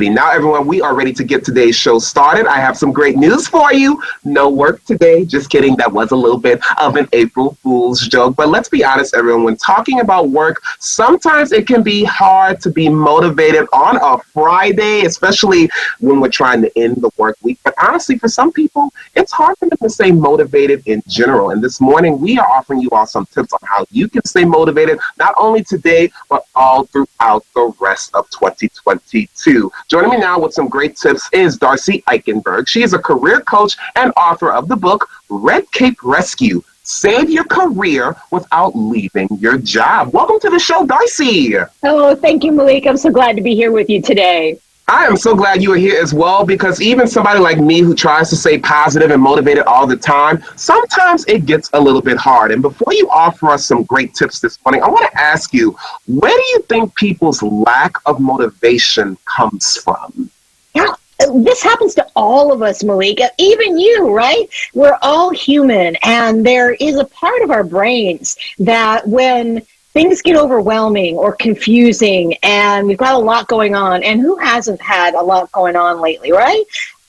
Now, everyone, we are ready to get today's show started. I have some great news for you. No work today. Just kidding. That was a little bit of an April Fool's joke. But let's be honest, everyone. When talking about work, sometimes it can be hard to be motivated on a Friday, especially when we're trying to end the work week. But honestly, for some people, it's hard for them to stay motivated in general. And this morning, we are offering you all some tips on how you can stay motivated, not only today, but all throughout the rest of 2022. Joining me now with some great tips is Darcy Eichenberg. She is a career coach and author of the book, Red Cape Rescue: Save Your Career Without Leaving Your Job. Welcome to the show, Darcy. Oh, thank you, Malik. I'm so glad to be here with you today. I am so glad you are here as well, because even somebody like me who tries to stay positive and motivated all the time, sometimes it gets a little bit hard. And before you offer us some great tips this morning, I want to ask you, where do you think people's lack of motivation comes from? Yeah, this happens to all of us, Malika, even you, right? We're all human, and there is a part of our brains that when things get overwhelming or confusing and we've got a lot going on, and who hasn't had a lot going on lately, right?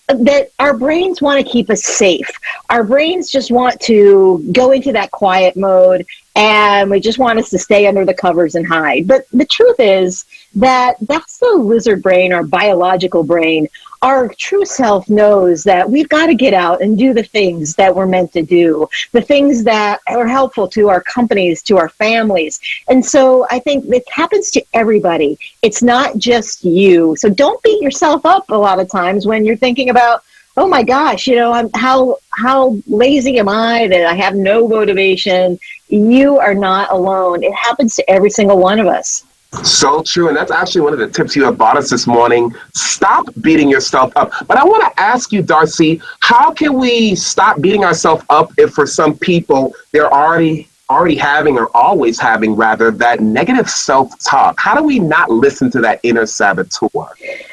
That our brains want to keep us safe. Our brains just want to go into that quiet mode, and we just want us to stay under the covers and hide. But the truth is that that's the lizard brain, our biological brain. Our true self knows that we've got to get out and do the things that we're meant to do, the things that are helpful to our companies, to our families. And so I think it happens to everybody. It's not just you. So don't beat yourself up a lot of times when you're thinking about, oh my gosh, how lazy am I that I have no motivation? You are not alone. It happens to every single one of us. So true. And that's actually one of the tips you have brought us this morning. Stop beating yourself up. But I want to ask you, Darcy, how can we stop beating ourselves up if for some people they're already having, or always having rather, that negative self-talk? How do we not listen to that inner saboteur?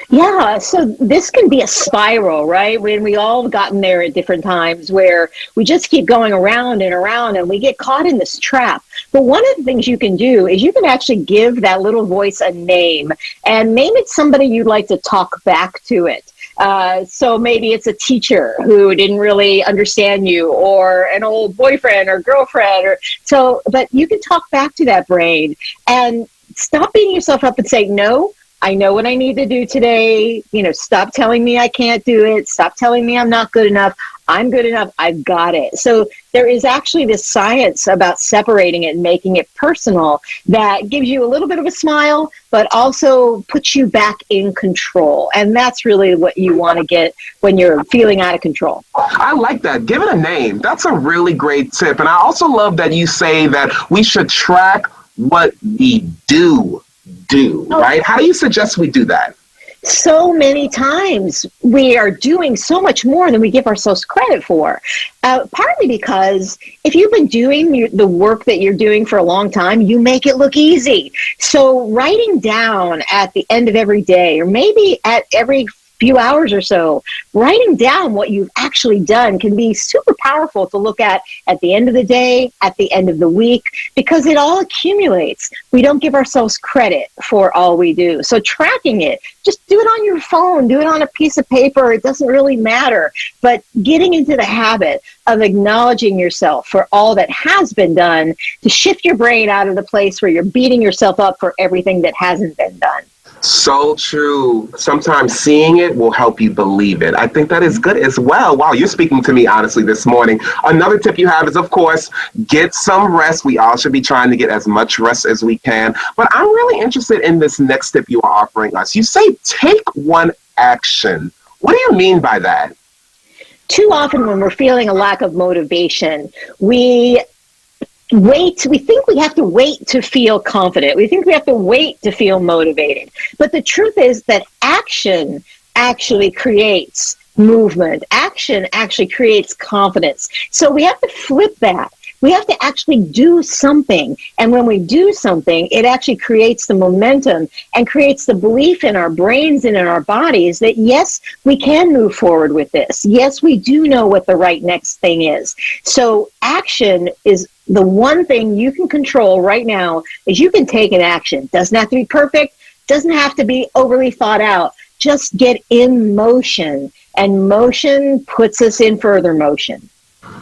Yeah, so this can be a spiral, right? When we all have gotten there at different times where we just keep going around and around and we get caught in this trap. But one of the things you can do is you can actually give that little voice a name, and name it somebody you'd like to talk back to it. So maybe it's a teacher who didn't really understand you, or an old boyfriend or girlfriend, but you can talk back to that brain and stop beating yourself up and say, no, I know what I need to do today. Stop telling me I can't do it. Stop telling me I'm not good enough. I'm good enough. I've got it. So there is actually this science about separating it and making it personal that gives you a little bit of a smile, but also puts you back in control. And that's really what you want to get when you're feeling out of control. I like that. Give it a name. That's a really great tip. And I also love that you say that we should track what we do, right? How do you suggest we do that? So many times we are doing so much more than we give ourselves credit for. Partly because if you've been doing the work that you're doing for a long time, you make it look easy. So writing down at the end of every day, or maybe at every few hours or so, writing down what you've actually done can be super powerful to look at the end of the day, at the end of the week, because it all accumulates. We don't give ourselves credit for all we do. So tracking it, just do it on your phone, do it on a piece of paper. It doesn't really matter. But getting into the habit of acknowledging yourself for all that has been done to shift your brain out of the place where you're beating yourself up for everything that hasn't been done. So true. Sometimes seeing it will help you believe it. I think that is good as well. Wow, you're speaking to me honestly this morning. Another tip you have is, of course, get some rest. We all should be trying to get as much rest as we can. But I'm really interested in this next tip you are offering us. You say take one action. What do you mean by that? Too often when we're feeling a lack of motivation, we think we have to wait to feel confident. We think we have to wait to feel motivated. But the truth is that action actually creates movement. Action actually creates confidence. So we have to flip that. We have to actually do something. And when we do something, it actually creates the momentum and creates the belief in our brains and in our bodies that, yes, we can move forward with this. Yes, we do know what the right next thing is. So action is the one thing you can control right now, is you can take an action. Doesn't have to be perfect. Doesn't have to be overly thought out. just get in motion, and motion puts us in further motion.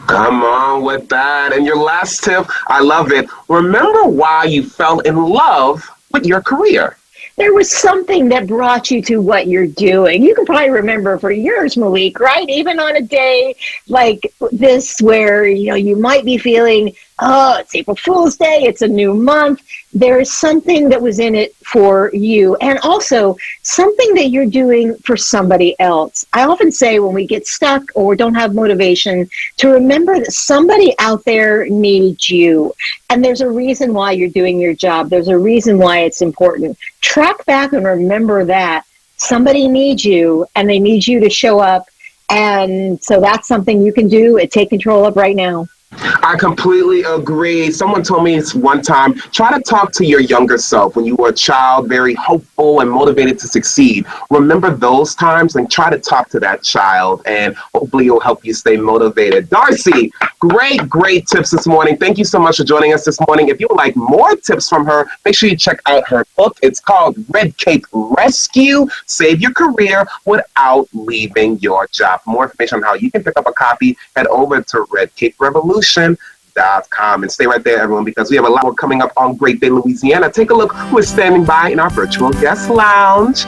Come on with that. And your last tip, I love it. Remember why you fell in love with your career. There was something that brought you to what you're doing. You can probably remember for years, Malik, right? Even on a day like this where, you might be feeling, oh, it's April Fool's Day, it's a new month. There is something that was in it for you, and also something that you're doing for somebody else. I often say when we get stuck or don't have motivation, to remember that somebody out there needs you. And there's a reason why you're doing your job. There's a reason why it's important. Track back and remember that somebody needs you, and they need you to show up. And so that's something you can do and take control of right now. I completely agree. Someone told me one time, try to talk to your younger self when you were a child, very hopeful and motivated to succeed. Remember those times and try to talk to that child, and hopefully it'll help you stay motivated. Darcy, great tips this morning. Thank you so much for joining us this morning. If you would like more tips from her, make sure you check out her book. It's called Red Cape Rescue, Save Your Career Without Leaving Your Job. For more information on how you can pick up a copy, head over to redcaperevolution.com. And stay right there, everyone, because we have a lot more coming up on Great Day, Louisiana. Take a look who is standing by in our virtual guest lounge.